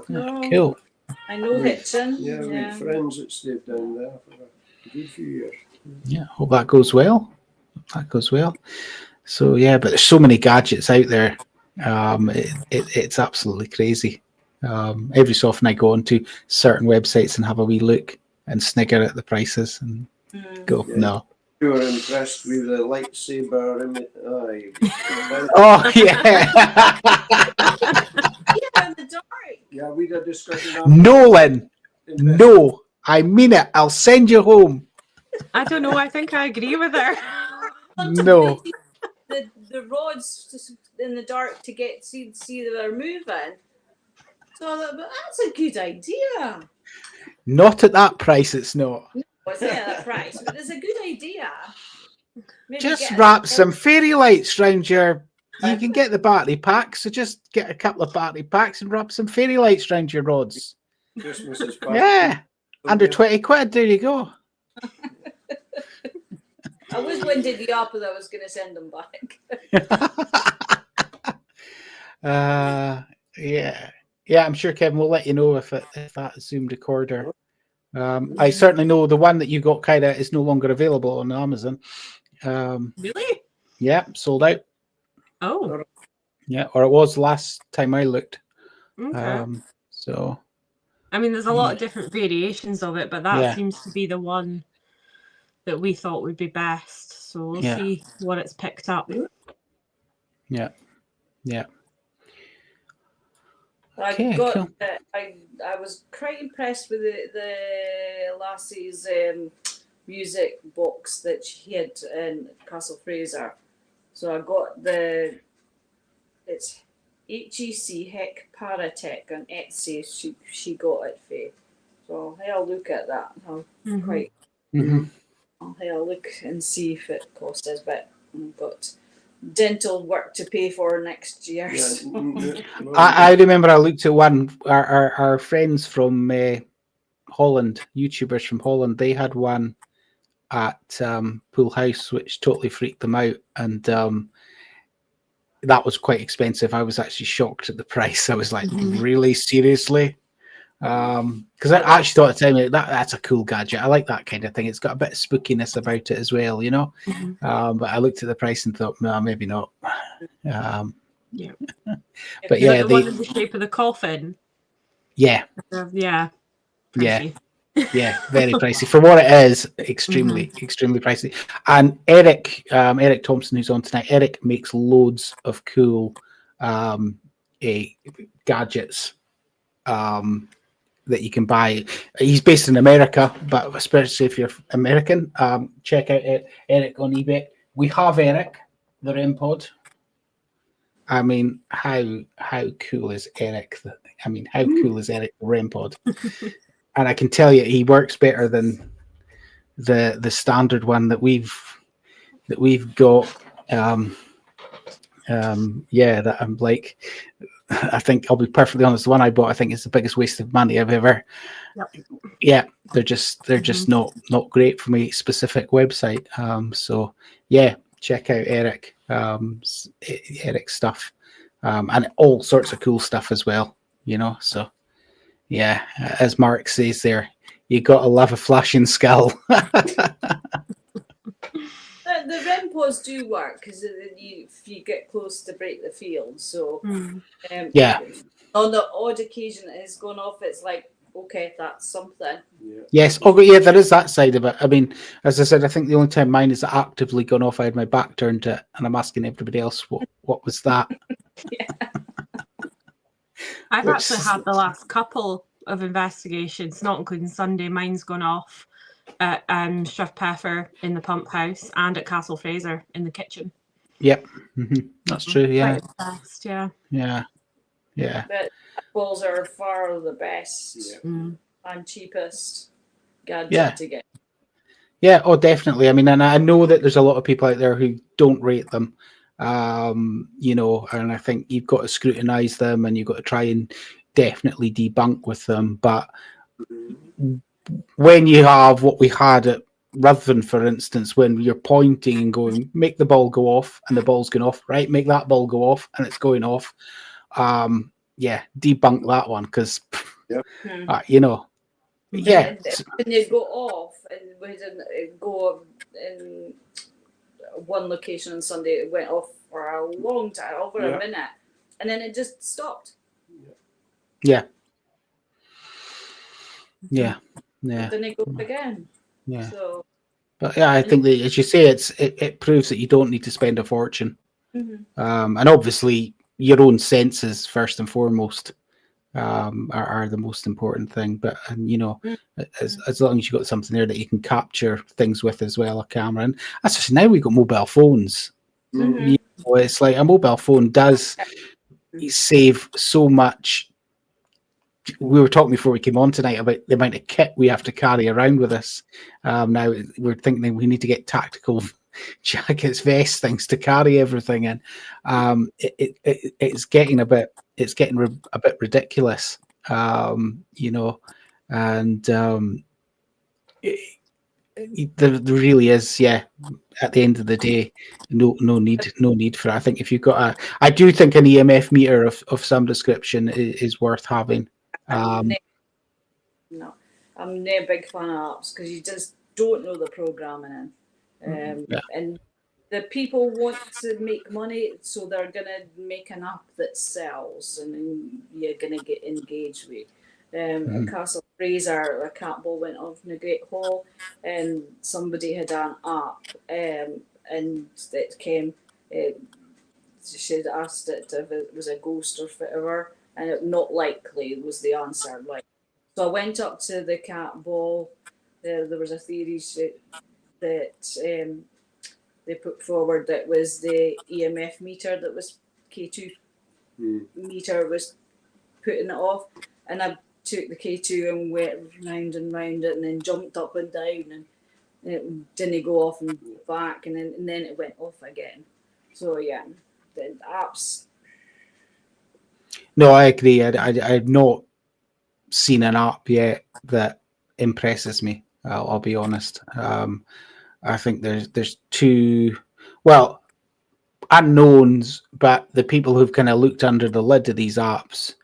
Cool. I know Hitchin. Yeah, we had friends that stayed down there for a good few years. Yeah, hope that goes well. So yeah, but there's so many gadgets out there. It's absolutely crazy. Every so often I go onto certain websites and have a wee look and snigger at the prices and go, no. You were impressed with the lightsaber image. Oh yeah. Yeah, in the dark. Yeah, we had a discussion. Nolan, no, I mean it. I'll send you home. I don't know. I think I agree with her. No. The rods just in the dark to see they're moving. So I thought, but that's a good idea. Not at that price, it's not. It's not at that price, but it's a good idea. Maybe Just get wrap some fairy lights round your... You can get the battery packs, so just get a couple of battery packs and wrap some fairy lights round your rods. Christmas is fast. Yeah. Under 20 quid, there you go. I was winding you up that I was going to send them back. Yeah. Yeah, I'm sure Kevin will let you know if that Zoom recorder. I certainly know the one that you got kind of is no longer available on Amazon. Really? Yeah, sold out. Oh. Yeah, or it was last time I looked. Okay. So. I mean, there's a lot of different variations of it, but that seems to be the one that we thought would be best. So we'll see what it's picked up. Yeah. I was quite impressed with the lassie's music box that she had in Castle Fraser. So I got it's HEC Heck Paratech on Etsy. She got it for. So I'll look at that. I'll have a look and see if it costs us, but I've got dental work to pay for next year. Yeah. So. I remember I looked at one. Our friends from Holland, YouTubers from Holland, they had one at Pool House, which totally freaked them out, and that was quite expensive. I was actually shocked at the price. I was like, really, seriously? Because I actually thought at the time that's a cool gadget. I like that kind of thing. It's got a bit of spookiness about it as well, you know. But I looked at the price and thought, no, maybe not. Yeah. But yeah, the one in the shape of the coffin. Yeah. Yeah. Pricey. Yeah, very pricey for what it is. Extremely pricey. And Eric Thompson, who's on tonight, Eric makes loads of cool gadgets that you can buy. He's based in America, but especially if you're American, check out Eric on eBay. We have Eric, the REM pod. I mean, how cool is Eric? How cool is Eric, the REM pod? And I can tell you, he works better than the standard one that we've got. That I'm like, I think I'll be perfectly honest. The one I bought, I think, is the biggest waste of money I've ever. Yep. Yeah, they're just not great for my specific website. So yeah, check out Eric. Eric's stuff, and all sorts of cool stuff as well. You know, so. Yeah, as Mark says there, you got to love a flashing skull. The REM pods do work because if you get close to break the field. So on the odd occasion it's gone off, it's like, okay, that's something. Yeah. Yes. Oh, yeah, there is that side of it. I mean, as I said, I think the only time mine is actively gone off, I had my back turned to it, and I'm asking everybody else, what was that? Yeah. I've actually had the last couple of investigations, not including Sunday. Mine's gone off at Strathpeffer in the pump house and at Castle Fraser in the kitchen. Yep, that's true. Yeah, best, yeah. But balls are far the best and cheapest gadget to get. Yeah, oh, definitely. I mean, and I know that there's a lot of people out there who don't rate them. You know, and I think you've got to scrutinize them and you've got to try and definitely debunk with them. But when you have what we had at Ruthven, for instance, when you're pointing and going, make the ball go off, and the ball's going off, right? Make that ball go off, and it's going off. Debunk that one because, you know, when they go off, and we didn't go in one location on Sunday, it went off for a long time, over a minute, and then it just stopped. Yeah. Then it goes again. Yeah. So, but yeah, I think that, as you say, it proves that you don't need to spend a fortune. And obviously your own senses first and foremost. are the most important thing. But and Mm. as long as you've got something there that you can capture things with as well, a camera, and that's just now we've got mobile phones. Mhm. It's like a mobile phone does save so much. We were talking before we came on tonight about the amount of kit we have to carry around with us. Now we're thinking we need to get tactical jackets, vests, things to carry everything in. It's getting a bit ridiculous, and there really is, at the end of the day, no need for it. I think if you've got I do think an EMF meter of some description is worth having. No, I'm not a big fan of apps because you just don't know the programming in. And the people want to make money, so they're gonna make an app that sells, and then you're gonna get engaged with. At Castle Fraser, a cat ball went off in a Great Hall, and somebody had an app, and it came. She had asked it if it was a ghost or whatever, and it not likely was the answer. Like, so I went up to the cat ball. There was a theory that they put forward that was the EMF meter that was K2 meter was putting it off, and I took the K2 and went round and round it, and then jumped up and down, and it didn't go off and back, and then it went off again. So yeah, the apps. No, I agree. I've not seen an app yet that impresses me. I'll be honest. I think there's two, well, unknowns, but the people who've kind of looked under the lid of these apps,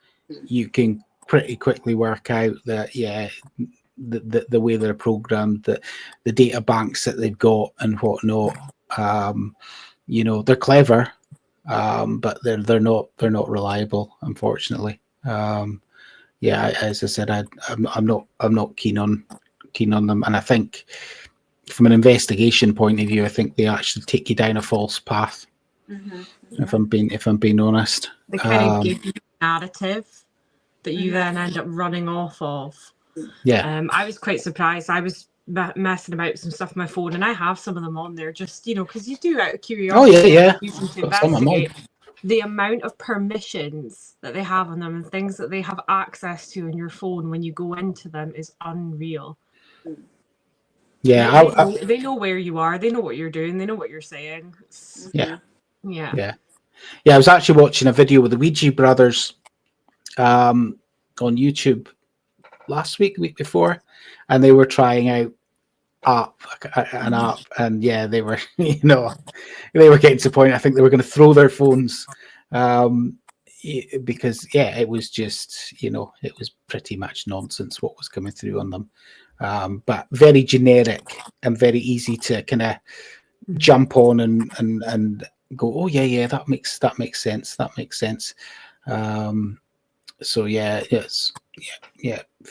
you can pretty quickly work out that the way they're programmed, the data banks that they've got and whatnot. They're clever, but they're not reliable, unfortunately. As I said, I'm not keen on them, and I think from an investigation point of view, I think they actually take you down a false path. If I'm being honest, they kind of give you a narrative that you then end up running off of. Yeah. I was quite surprised. I was messing about with some stuff on my phone, and I have some of them on there just because you do out of curiosity. Oh yeah. Using to investigate the amount of permissions that they have on them and things that they have access to on your phone when you go into them is unreal. Yeah, they know where you are. They know what you're doing. They know what you're saying. Yeah. I was actually watching a video with the Ouija brothers on YouTube last week before, and they were trying out an app, and they were they were getting to the point I think they were going to throw their phones because it was just it was pretty much nonsense what was coming through on them, but very generic and very easy to kind of jump on and go, oh that makes sense, so if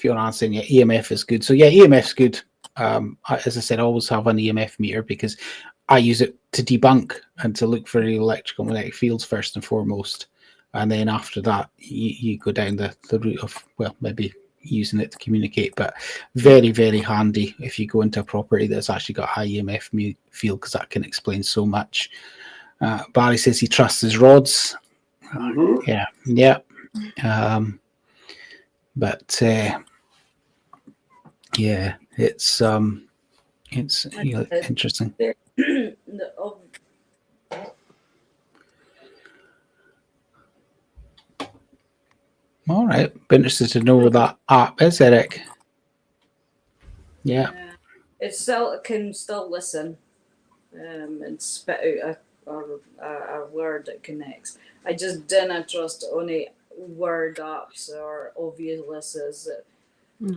you're answering, EMF is good. So EMF's good. As I said, I always have an EMF meter because I use it to debunk and to look for electrical magnetic fields first and foremost, and then after that you go down the route of maybe using it to communicate. But very, very handy if you go into a property that's actually got high EMF field, because that can explain so much. Barry says he trusts his rods. But it's interesting. All right, be interested to know where that app is, Eric. It can still listen and spit out a word that connects. I just didn't trust only word apps or obviouses. I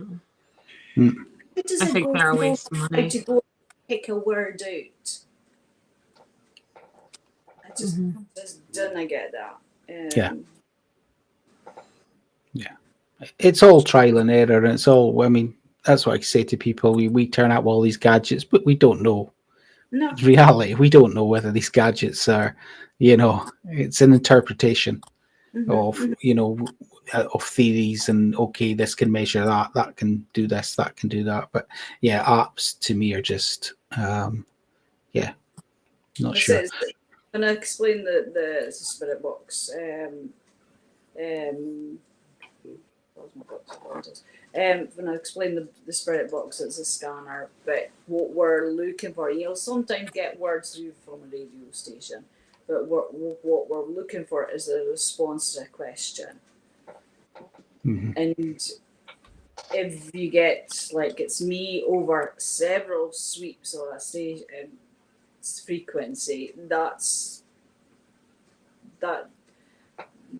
think they're a waste of money. To go pick a word out. I just didn't get that. It's all trial and error, and it's all. I mean, that's what I say to people. We turn up all these gadgets, but we don't know. No. In reality, we don't know whether these gadgets are, it's an interpretation of, of theories and okay, this can measure that, that can do this, that can do that. But yeah, apps to me are just not sure. Can I explain the spirit box? When I explain the spirit box, it's a scanner, but what we're looking for, you'll sometimes get words through from a radio station, but what we're looking for is a response to a question. Mm-hmm. And if you get, like, it's me over several sweeps of a station frequency, that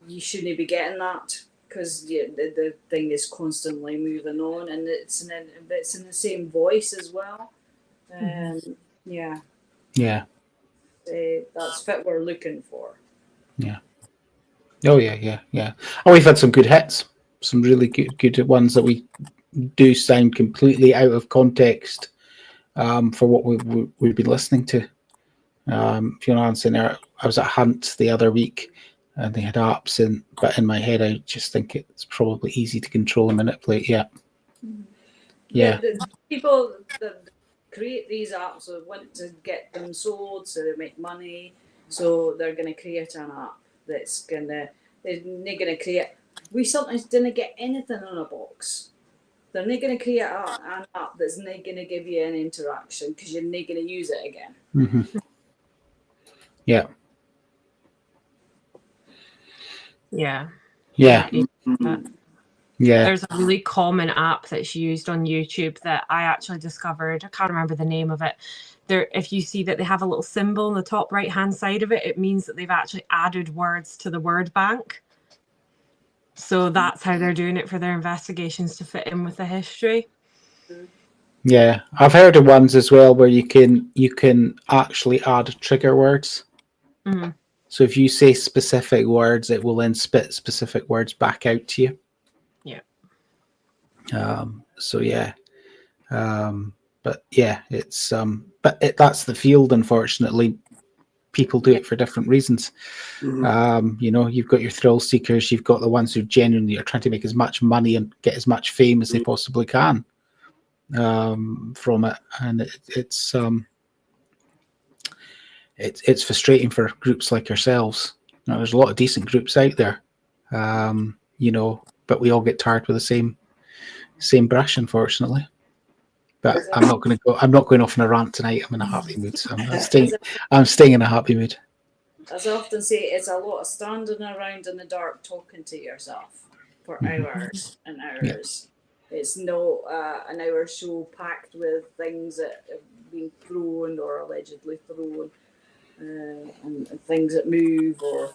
you shouldn't be getting that, because the thing is constantly moving on, and it's in the same voice as well. Yeah. That's what we're looking for. Yeah. Oh yeah. Oh, we've had some good hits, some really good ones that we do sound completely out of context for what we've been listening to. Fiona Anson, I was at Hunt the other week, and they had apps in, but in my head, I just think it's probably easy to control and manipulate. Yeah. The people that create these apps want to get them sold, so they make money. So they're going to create an app that's they're not going to create. We sometimes didn't get anything on a box. They're not going to create an app that's not going to give you an interaction, because you're not going to use it again. Mm-hmm. Yeah. There's a really common app that's used on YouTube that I actually discovered. I can't remember the name of it. If you see that they have a little symbol on the top right hand side of it, it means that they've actually added words to the word bank. So that's how they're doing it for their investigations, to fit in with the history. Yeah, I've heard of ones as well where you can actually add trigger words. Mm-hmm. So if you say specific words, it will then spit specific words back out to you. Yeah. But yeah, it's that's the field. Unfortunately, people do it for different reasons. Mm-hmm. You've got your thrill seekers, you've got the ones who genuinely are trying to make as much money and get as much fame as they possibly can from it, and it's frustrating for groups like yourselves. There's a lot of decent groups out there, but we all get tarred with the same brush, unfortunately. But I'm not going off on a rant tonight. I'm in a happy mood, so I'm staying in a happy mood. As I often say, it's a lot of standing around in the dark talking to yourself for hours and hours. Yeah. It's no an hour show packed with things that have been thrown or allegedly thrown, and things that move or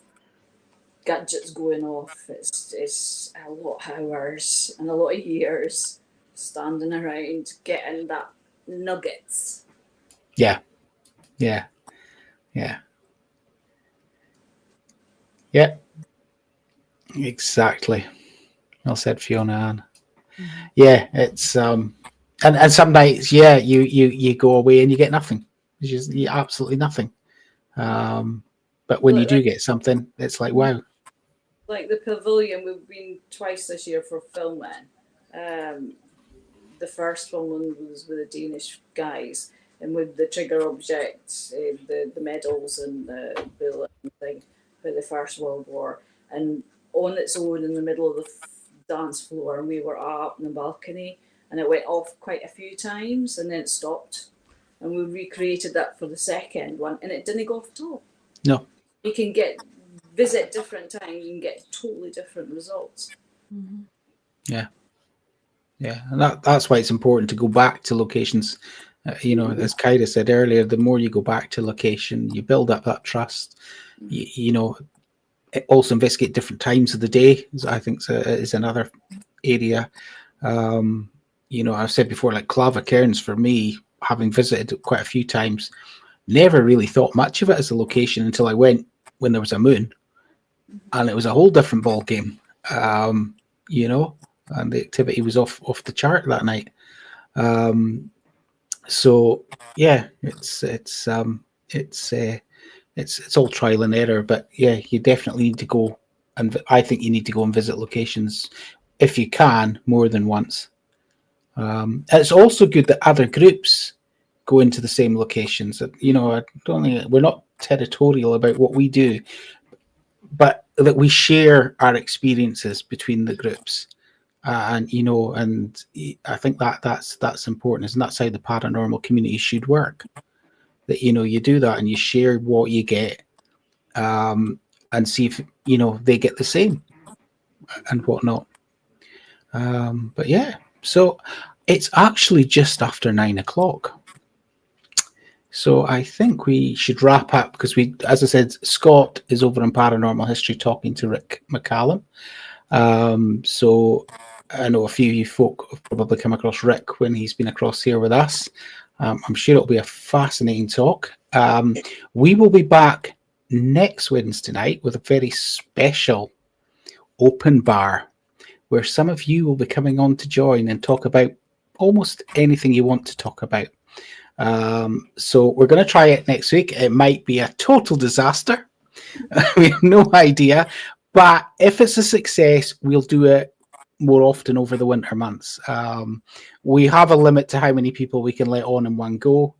gadgets going off. It's a lot of hours and a lot of years standing around getting that nuggets. Yeah. Exactly. Well said, Fiona Ann. Mm-hmm. Yeah, it's and some nights, you go away and you get nothing. It's just absolutely nothing. But when you do get something, it's like, wow. Like the pavilion, we've been twice this year for filming. The first filming was with the Danish guys, and with the trigger objects, the medals and the bullet and thing for the First World War, and on its own in the middle of the dance floor, and we were up in the balcony, and it went off quite a few times, and then it stopped, and we recreated that for the second one, and it didn't go off at all. No. You can visit different times, you can get totally different results. Mm-hmm. Yeah, and that's why it's important to go back to locations. As Kyra said earlier, the more you go back to location, you build up that trust. Also investigate different times of the day. I think is another area. I've said before, like Clava Cairns for me, having visited quite a few times, never really thought much of it as a location until I went when there was a moon, and it was a whole different ball game. And the activity was off the chart that night. So yeah, it's all trial and error, but yeah, you definitely need to go and I think you need to go and visit locations if you can more than once. It's also good that other groups go into the same locations. You know, I don't think we're not territorial about what we do, but that we share our experiences between the groups. And you know, and I think that's important, and that's how the paranormal community should work. That you know, you do that and you share what you get, and see if you know they get the same and whatnot. But yeah, so it's actually just after 9 o'clock. So I think we should wrap up because we, as I said, Scott is over in Paranormal History talking to Rick McCallum. So I know a few of you folk have probably come across Rick when he's been across here with us. I'm sure it'll be a fascinating talk. We will be back next Wednesday night with a very special open bar where some of you will be coming on to join and talk about almost anything you want to talk about. So we're going to try it next week. It might be a total disaster. We have no idea. But if it's a success, we'll do it more often over the winter months. We have a limit to how many people we can let on in one go.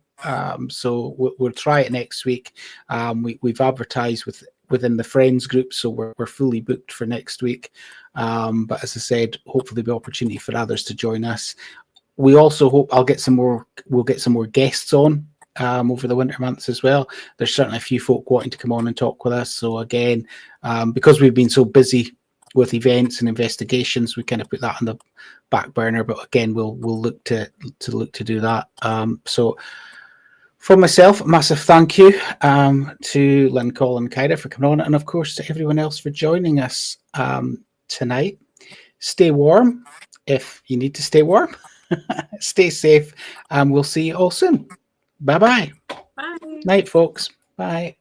So we'll try it next week. We've advertised within the friends group, so we're fully booked for next week. But as I said, hopefully there'll be opportunity for others to join us. We also hope we'll get some more guests on over the winter months as well. There's certainly a few folk wanting to come on and talk with us. So again, because we've been so busy with events and investigations, we kind of put that on the back burner. But again, we'll look to do that. So for myself, a massive thank you to Lynn, Colin, Kyra for coming on, and of course to everyone else for joining us tonight. Stay warm if you need to stay warm. Stay safe, and we'll see you all soon. Bye-bye. Bye. Night, folks. Bye.